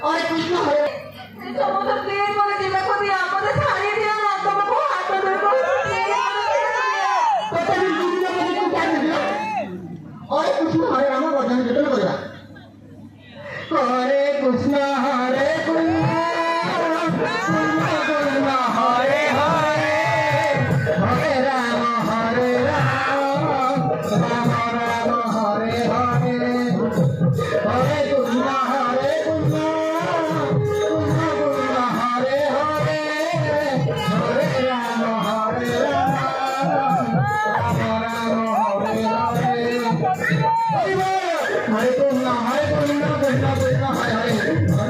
और कृष्ण हरे समोसा प्लीज बोले कि मैं खुद यहाँ पर थाली दिया ना तो मैं वो हाथ में देखो पता नहीं किसी ने मुझे क्या निकला और कृष्ण हरे राम भजन कीर्तन करेगा हरे कृष्ण हरे कृष्ण हरे हरे हरे राम राम राम हरे हरे हरे कृष्ण हरे कृष्ण हरे हरे हरे राम राम हरे हरे हरे कृष्ण कृष्ण कृष्ण हरे हरे हरे कृष्ण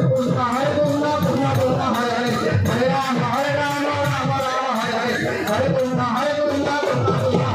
कृष्ण कृष्ण हरे हरे हरे राम राम हरे हरे हरे कृष्ण कृष्ण कृष्ण